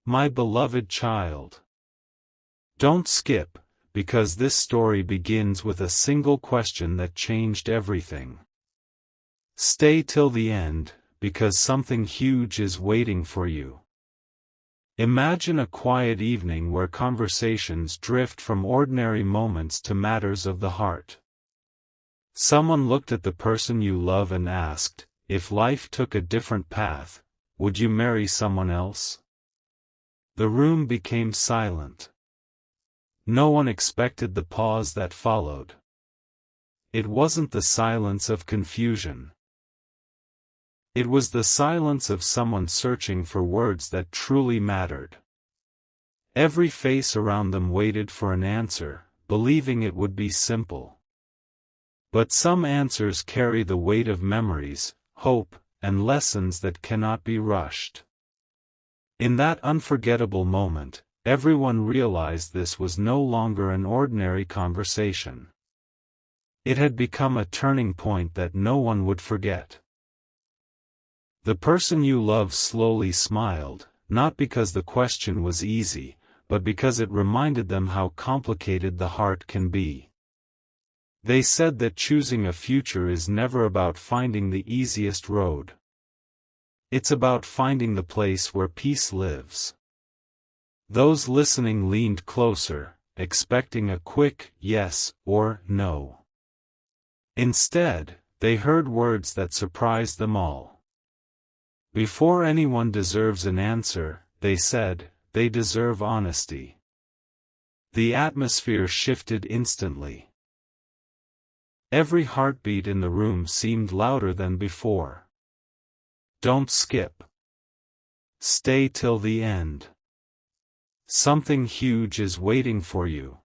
My beloved child. Don't skip, because this story begins with a single question that changed everything. Stay till the end, because something huge is waiting for you. Imagine a quiet evening where conversations drift from ordinary moments to matters of the heart. Someone looked at the person you love and asked, if life took a different path, would you marry someone else? The room became silent. No one expected the pause that followed. It wasn't the silence of confusion. It was the silence of someone searching for words that truly mattered. Every face around them waited for an answer, believing it would be simple. But some answers carry the weight of memories, hope, and lessons that cannot be rushed. In that unforgettable moment, everyone realized this was no longer an ordinary conversation. It had become a turning point that no one would forget. The person you love slowly smiled, not because the question was easy, but because it reminded them how complicated the heart can be. They said that choosing a future is never about finding the easiest road. It's about finding the place where peace lives. Those listening leaned closer, expecting a quick yes or no. Instead, they heard words that surprised them all. Before anyone deserves an answer, they said, they deserve honesty. The atmosphere shifted instantly. Every heartbeat in the room seemed louder than before. Don't skip. Stay till the end. Something huge is waiting for you.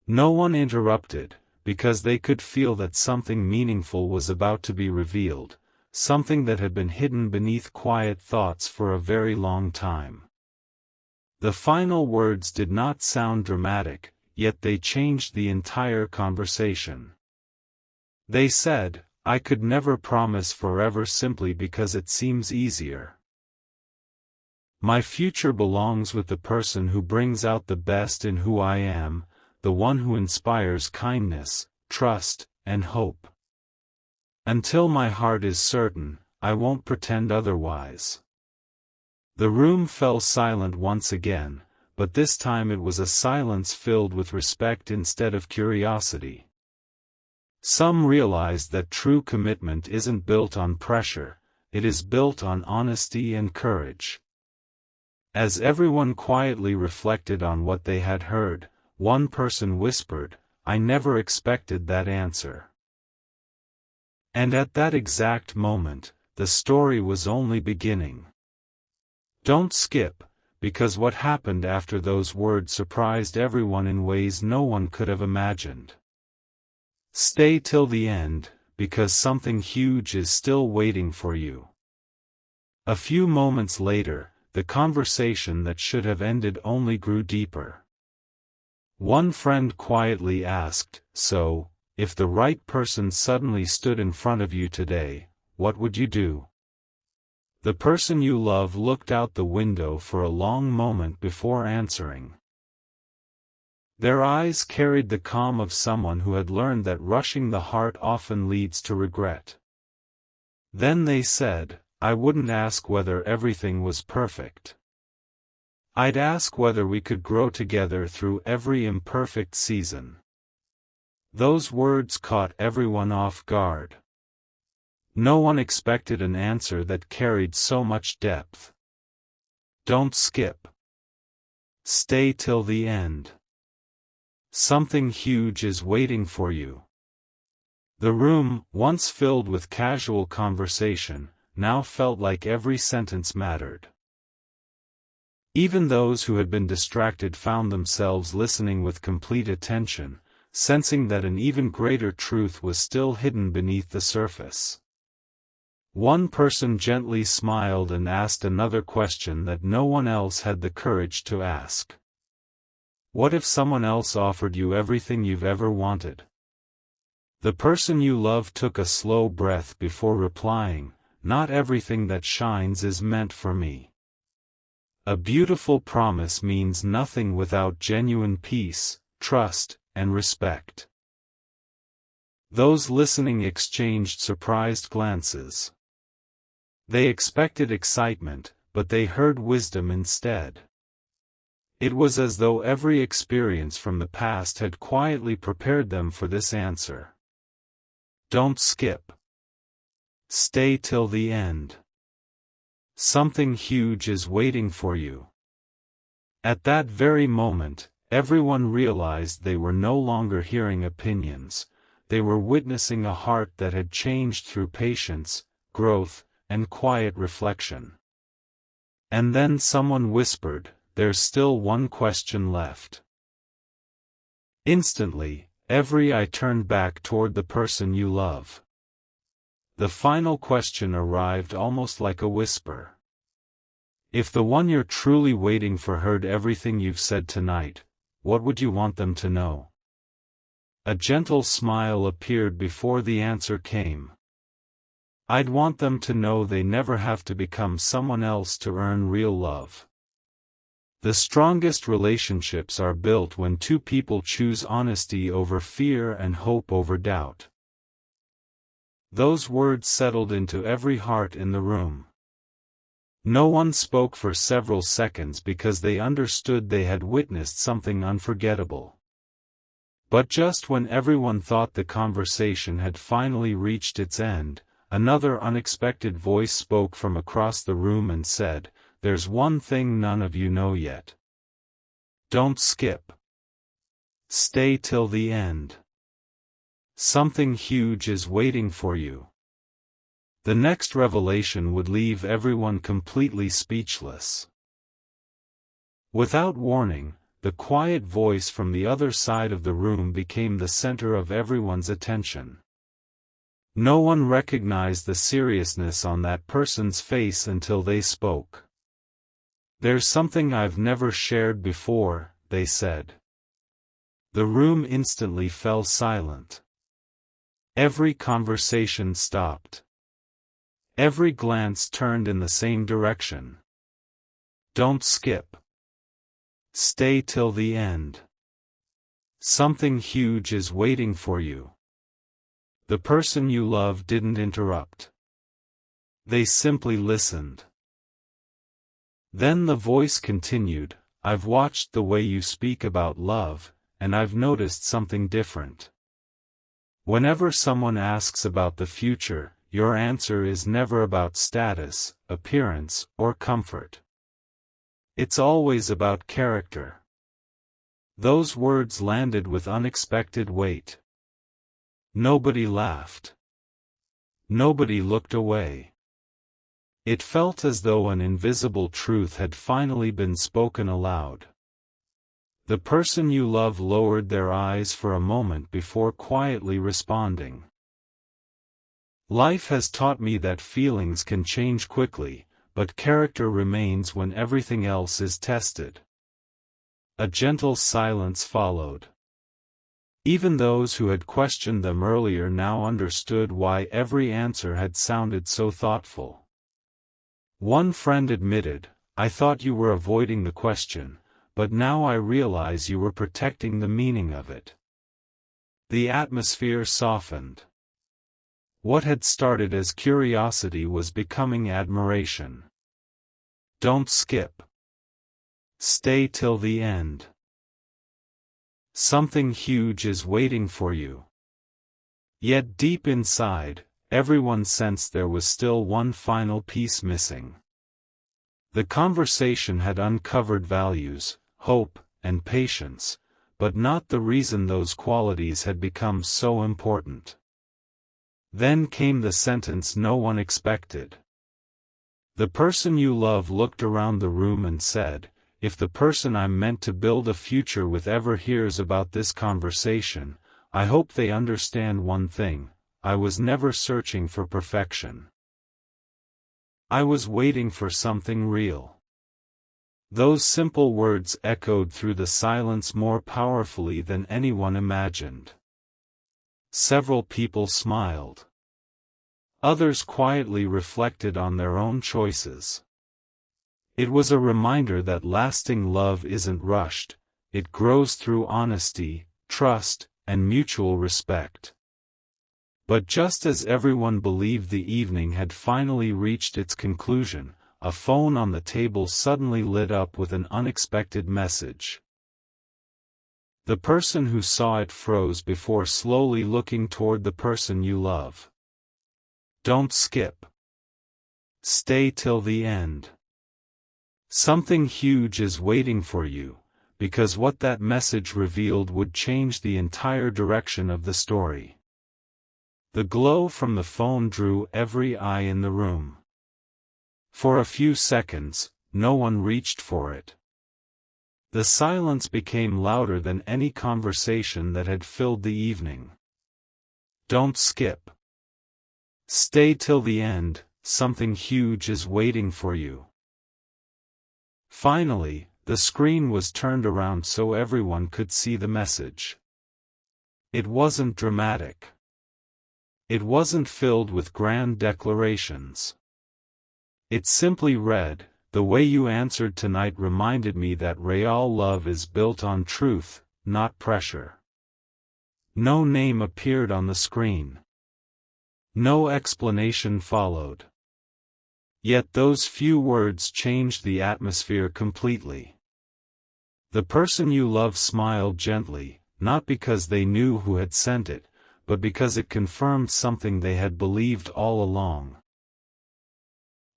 No one interrupted, because they could feel that something meaningful was about to be revealed. Something that had been hidden beneath quiet thoughts for a very long time. The final words did not sound dramatic, yet they changed the entire conversation. They said, I could never promise forever simply because it seems easier. My future belongs with the person who brings out the best in who I am, the one who inspires kindness, trust, and hope. Until my heart is certain, I won't pretend otherwise. The room fell silent once again, but this time it was a silence filled with respect instead of curiosity. Some realized that true commitment isn't built on pressure, it is built on honesty and courage. As everyone quietly reflected on what they had heard, one person whispered, I never expected that answer. And at that exact moment, the story was only beginning. Don't skip, because what happened after those words surprised everyone in ways no one could have imagined. Stay till the end, because something huge is still waiting for you. A few moments later, the conversation that should have ended only grew deeper. One friend quietly asked, so, if the right person suddenly stood in front of you today, what would you do? The person you love looked out the window for a long moment before answering. Their eyes carried the calm of someone who had learned that rushing the heart often leads to regret. Then they said, I wouldn't ask whether everything was perfect. I'd ask whether we could grow together through every imperfect season. Those words caught everyone off guard. No one expected an answer that carried so much depth. Don't skip. Stay till the end. Something huge is waiting for you. The room, once filled with casual conversation, now felt like every sentence mattered. Even those who had been distracted found themselves listening with complete attention, sensing that an even greater truth was still hidden beneath the surface. One person gently smiled and asked another question that no one else had the courage to ask. What if someone else offered you everything you've ever wanted? The person you love took a slow breath before replying, not everything that shines is meant for me. A beautiful promise means nothing without genuine peace, trust, and respect. Those listening exchanged surprised glances. They expected excitement, but they heard wisdom instead. It was as though every experience from the past had quietly prepared them for this answer. Don't skip. Stay till the end. Something huge is waiting for you. At that very moment, everyone realized they were no longer hearing opinions, they were witnessing a heart that had changed through patience, growth, and quiet reflection. And then someone whispered, "There's still one question left." Instantly, every eye turned back toward the person you love. The final question arrived almost like a whisper. If the one you're truly waiting for heard everything you've said tonight, what would you want them to know? A gentle smile appeared before the answer came. I'd want them to know they never have to become someone else to earn real love. The strongest relationships are built when two people choose honesty over fear and hope over doubt. Those words settled into every heart in the room. No one spoke for several seconds because they understood they had witnessed something unforgettable. But just when everyone thought the conversation had finally reached its end, another unexpected voice spoke from across the room and said, "There's one thing none of you know yet. Don't skip. Stay till the end. Something huge is waiting for you." The next revelation would leave everyone completely speechless. Without warning, the quiet voice from the other side of the room became the center of everyone's attention. No one recognized the seriousness on that person's face until they spoke. "There's something I've never shared before," they said. The room instantly fell silent. Every conversation stopped. Every glance turned in the same direction. Don't skip. Stay till the end. Something huge is waiting for you. The person you love didn't interrupt. They simply listened. Then the voice continued, "I've watched the way you speak about love, and I've noticed something different. Whenever someone asks about the future, your answer is never about status, appearance, or comfort. It's always about character." Those words landed with unexpected weight. Nobody laughed. Nobody looked away. It felt as though an invisible truth had finally been spoken aloud. The person you love lowered their eyes for a moment before quietly responding. Life has taught me that feelings can change quickly, but character remains when everything else is tested. A gentle silence followed. Even those who had questioned them earlier now understood why every answer had sounded so thoughtful. One friend admitted, "I thought you were avoiding the question, but now I realize you were protecting the meaning of it." The atmosphere softened. What had started as curiosity was becoming admiration. Don't skip. Stay till the end. Something huge is waiting for you. Yet deep inside, everyone sensed there was still one final piece missing. The conversation had uncovered values, hope, and patience, but not the reason those qualities had become so important. Then came the sentence no one expected. The person you love looked around the room and said, "If the person I'm meant to build a future with ever hears about this conversation, I hope they understand one thing: I was never searching for perfection. I was waiting for something real." Those simple words echoed through the silence more powerfully than anyone imagined. Several people smiled. Others quietly reflected on their own choices. It was a reminder that lasting love isn't rushed, it grows through honesty, trust, and mutual respect. But just as everyone believed the evening had finally reached its conclusion, a phone on the table suddenly lit up with an unexpected message. The person who saw it froze before slowly looking toward the person you love. Don't skip. Stay till the end. Something huge is waiting for you, because what that message revealed would change the entire direction of the story. The glow from the phone drew every eye in the room. For a few seconds, no one reached for it. The silence became louder than any conversation that had filled the evening. Don't skip. Stay till the end, something huge is waiting for you. Finally, the screen was turned around so everyone could see the message. It wasn't dramatic. It wasn't filled with grand declarations. It simply read, "The way you answered tonight reminded me that real love is built on truth, not pressure." No name appeared on the screen. No explanation followed. Yet those few words changed the atmosphere completely. The person you love smiled gently, not because they knew who had sent it, but because it confirmed something they had believed all along.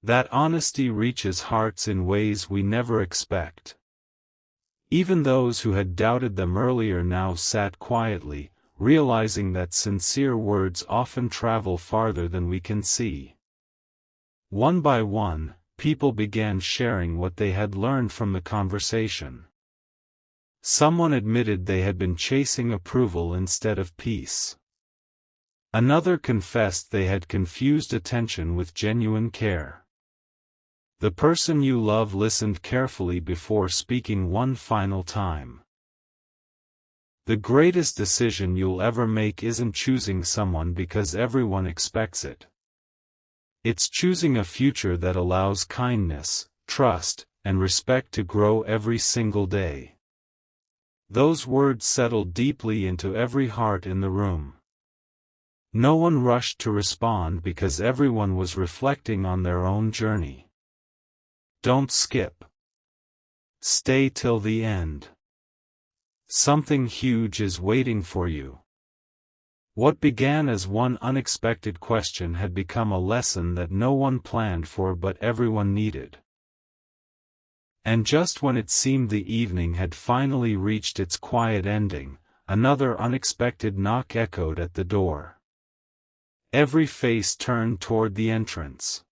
That honesty reaches hearts in ways we never expect. Even those who had doubted them earlier now sat quietly, realizing that sincere words often travel farther than we can see. One by one, people began sharing what they had learned from the conversation. Someone admitted they had been chasing approval instead of peace. Another confessed they had confused attention with genuine care. The person you love listened carefully before speaking one final time. The greatest decision you'll ever make isn't choosing someone because everyone expects it. It's choosing a future that allows kindness, trust, and respect to grow every single day. Those words settled deeply into every heart in the room. No one rushed to respond because everyone was reflecting on their own journey. Don't skip. Stay till the end. Something huge is waiting for you. What began as one unexpected question had become a lesson that no one planned for but everyone needed. And just when it seemed the evening had finally reached its quiet ending, another unexpected knock echoed at the door. Every face turned toward the entrance.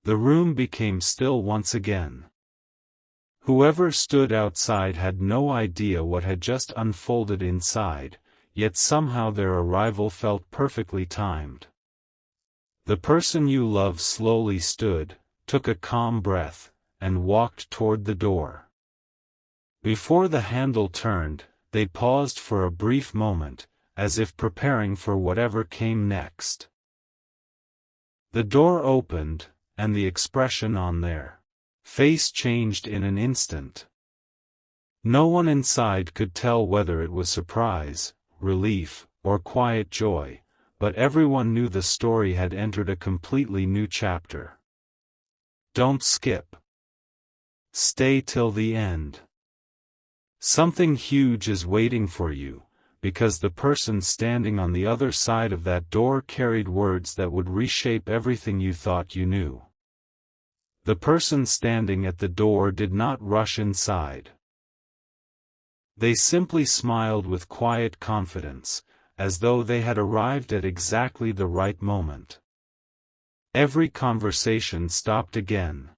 The room became still once again. Whoever stood outside had no idea what had just unfolded inside, yet somehow their arrival felt perfectly timed. The person you love slowly stood, took a calm breath, and walked toward the door. Before the handle turned, they paused for a brief moment, as if preparing for whatever came next. The door opened, and the expression on their face changed in an instant. No one inside could tell whether it was surprise, relief, or quiet joy, but everyone knew the story had entered a completely new chapter. Don't skip. Stay till the end. Something huge is waiting for you, because the person standing on the other side of that door carried words that would reshape everything you thought you knew. The person standing at the door did not rush inside. They simply smiled with quiet confidence, as though they had arrived at exactly the right moment. Every conversation stopped again.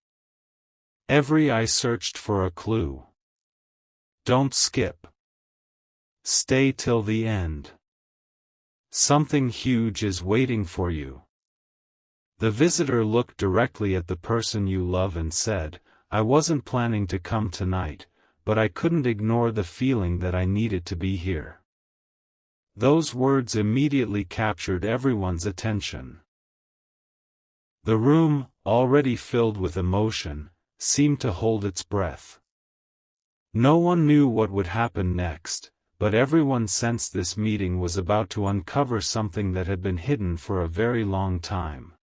Every eye searched for a clue. Don't skip. Stay till the end. Something huge is waiting for you. The visitor looked directly at the person you love and said, "I wasn't planning to come tonight, but I couldn't ignore the feeling that I needed to be here." Those words immediately captured everyone's attention. The room, already filled with emotion, seemed to hold its breath. No one knew what would happen next, but everyone sensed this meeting was about to uncover something that had been hidden for a very long time.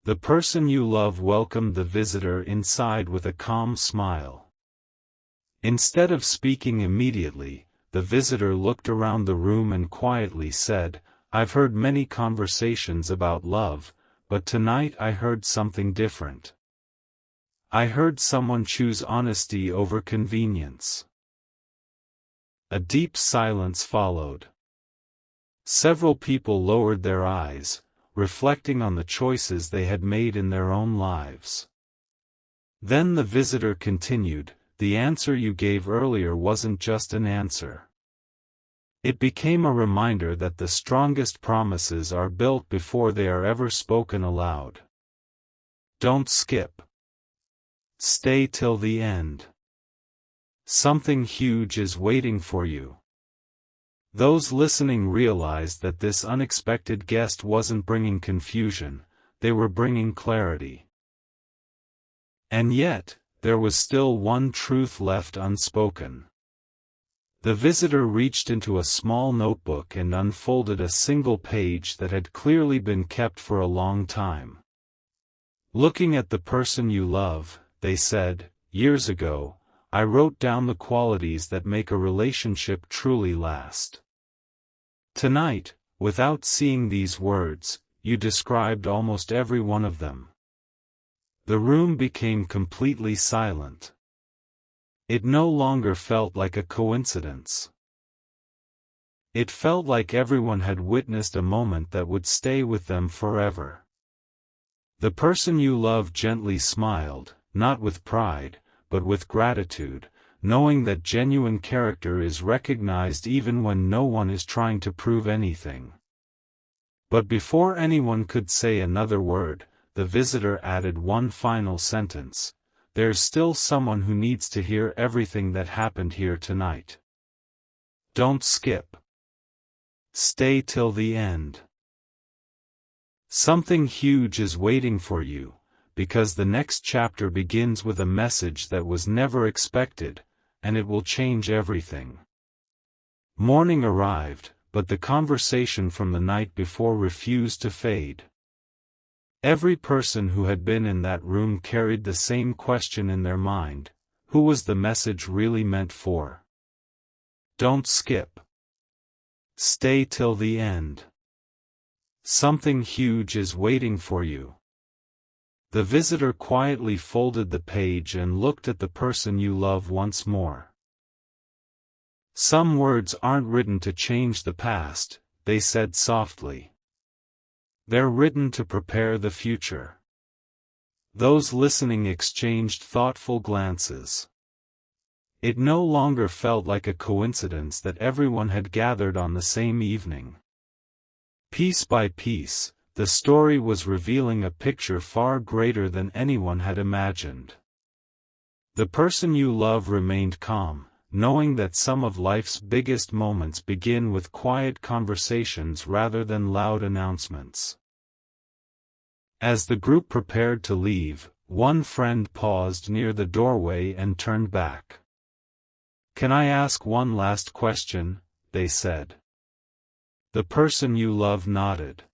The person you love welcomed the visitor inside with a calm smile. Instead of speaking immediately, the visitor looked around the room and quietly said, "I've heard many conversations about love, but tonight I heard something different. I heard someone choose honesty over convenience." A deep silence followed. Several people lowered their eyes, reflecting on the choices they had made in their own lives. Then the visitor continued, "The answer you gave earlier wasn't just an answer. It became a reminder that the strongest promises are built before they are ever spoken aloud. Don't skip. Stay till the end. Something huge is waiting for you." Those listening realized that this unexpected guest wasn't bringing confusion, they were bringing clarity. And yet, there was still one truth left unspoken. The visitor reached into a small notebook and unfolded a single page that had clearly been kept for a long time. "Looking at the person you love," they said, "years ago, I wrote down the qualities that make a relationship truly last. Tonight, without seeing these words, you described almost every one of them." The room became completely silent. It no longer felt like a coincidence. It felt like everyone had witnessed a moment that would stay with them forever. The person you love gently smiled, not with pride, but with gratitude, knowing that genuine character is recognized even when no one is trying to prove anything. But before anyone could say another word, the visitor added one final sentence: "There's still someone who needs to hear everything that happened here tonight. Don't skip. Stay till the end. Something huge is waiting for you, because the next chapter begins with a message that was never expected, and it will change everything." Morning arrived, but the conversation from the night before refused to fade. Every person who had been in that room carried the same question in their mind: who was the message really meant for? Don't skip. Stay till the end. Something huge is waiting for you. The visitor quietly folded the page and looked at the person you love once more. "Some words aren't written to change the past," they said softly. "They're written to prepare the future." Those listening exchanged thoughtful glances. It no longer felt like a coincidence that everyone had gathered on the same evening. Piece by piece, the story was revealing a picture far greater than anyone had imagined. The person you love remained calm, knowing that some of life's biggest moments begin with quiet conversations rather than loud announcements. As the group prepared to leave, one friend paused near the doorway and turned back. "Can I ask one last question?" they said. The person you love nodded.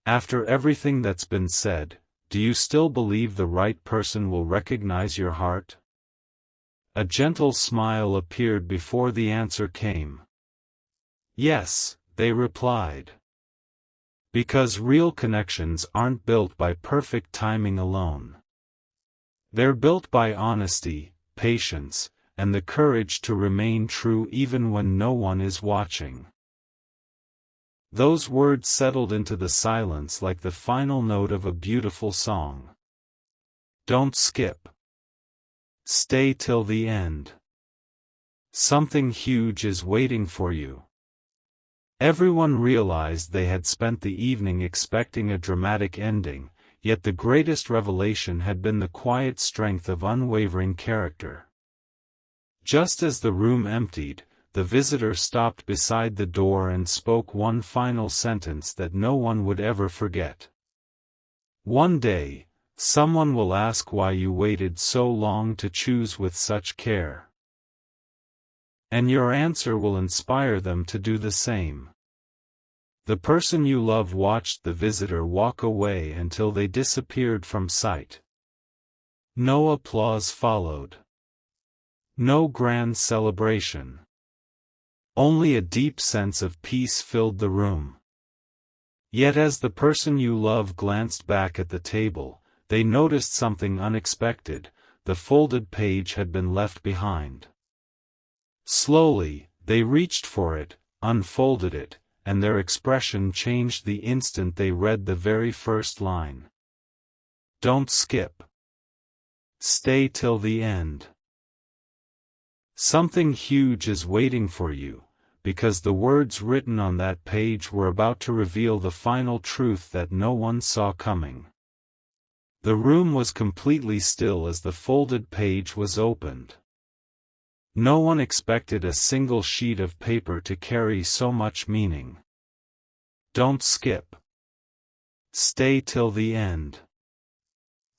"After everything that's been said, do you still believe the right person will recognize your heart?" A gentle smile appeared before the answer came. "Yes," they replied. Because real connections aren't built by perfect timing alone. They're built by honesty, patience, and the courage to remain true even when no one is watching. Those words settled into the silence like the final note of a beautiful song. Don't skip. Stay till the end. Something huge is waiting for you. Everyone realized they had spent the evening expecting a dramatic ending, yet the greatest revelation had been the quiet strength of unwavering character. Just as the room emptied, the visitor stopped beside the door and spoke one final sentence that no one would ever forget. "One day, Someone will ask why you waited so long to choose with such care. And your answer will inspire them to do the same. The person you love watched the visitor walk away until they disappeared from sight. No applause followed. No grand celebration. Only a deep sense of peace filled the room. Yet as the person you love glanced back at the table, they noticed something unexpected. The folded page had been left behind. Slowly, they reached for it, unfolded it, and their expression changed the instant they read the very first line. Don't skip. Stay till the end. Something huge is waiting for you, because the words written on that page were about to reveal the final truth that no one saw coming. The room was completely still as the folded page was opened. No one expected a single sheet of paper to carry so much meaning. Don't skip. Stay till the end.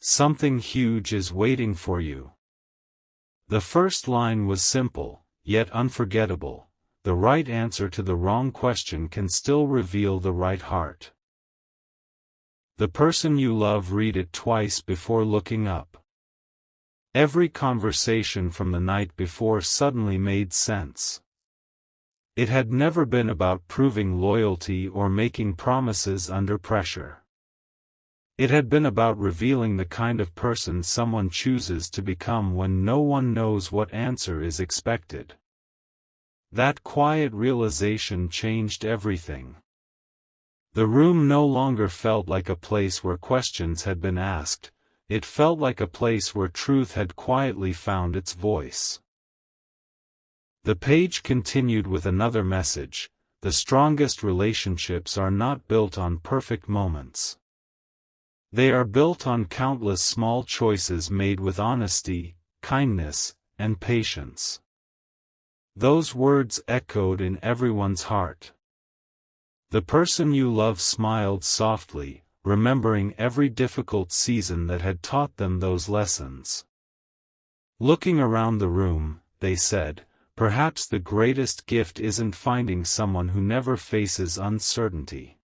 Something huge is waiting for you. The first line was simple, yet unforgettable. The right answer to the wrong question can still reveal the right heart. The person you love, read it twice before looking up. Every conversation from the night before suddenly made sense. It had never been about proving loyalty or making promises under pressure. It had been about revealing the kind of person someone chooses to become when no one knows what answer is expected. That quiet realization changed everything. The room no longer felt like a place where questions had been asked, it felt like a place where truth had quietly found its voice. The page continued with another message: the strongest relationships are not built on perfect moments. They are built on countless small choices made with honesty, kindness, and patience. Those words echoed in everyone's heart. The person you love smiled softly, remembering every difficult season that had taught them those lessons. Looking around the room, they said, perhaps the greatest gift isn't finding someone who never faces uncertainty.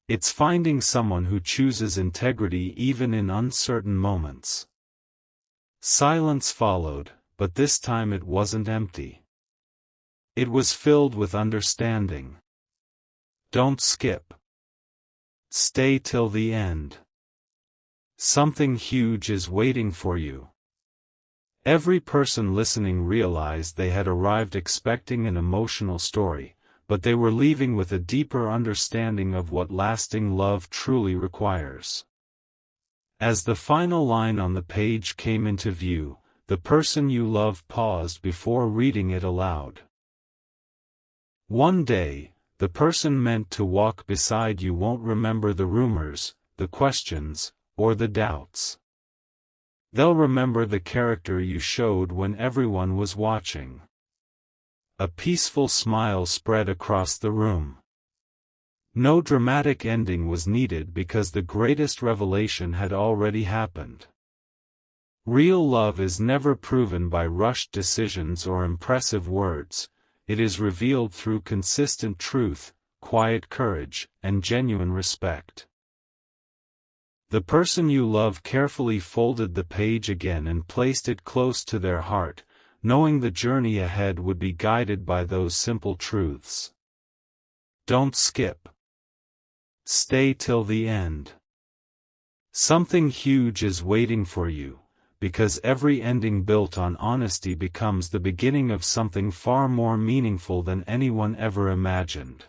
It's finding someone who chooses integrity even in uncertain moments. Silence followed, but this time it wasn't empty. It was filled with understanding. Don't skip. Stay till the end. Something huge is waiting for you. Every person listening realized they had arrived expecting an emotional story, but they were leaving with a deeper understanding of what lasting love truly requires. As the final line on the page came into view, the person you love paused before reading it aloud. One day, the person meant to walk beside you won't remember the rumors, the questions, or the doubts. They'll remember the character you showed when everyone was watching. A peaceful smile spread across the room. No dramatic ending was needed because the greatest revelation had already happened. Real love is never proven by rushed decisions or impressive words. It is revealed through consistent truth, quiet courage, and genuine respect. The person you love carefully folded the page again and placed it close to their heart, knowing the journey ahead would be guided by those simple truths. Don't skip. Stay till the end. Something huge is waiting for you, because every ending built on honesty becomes the beginning of something far more meaningful than anyone ever imagined.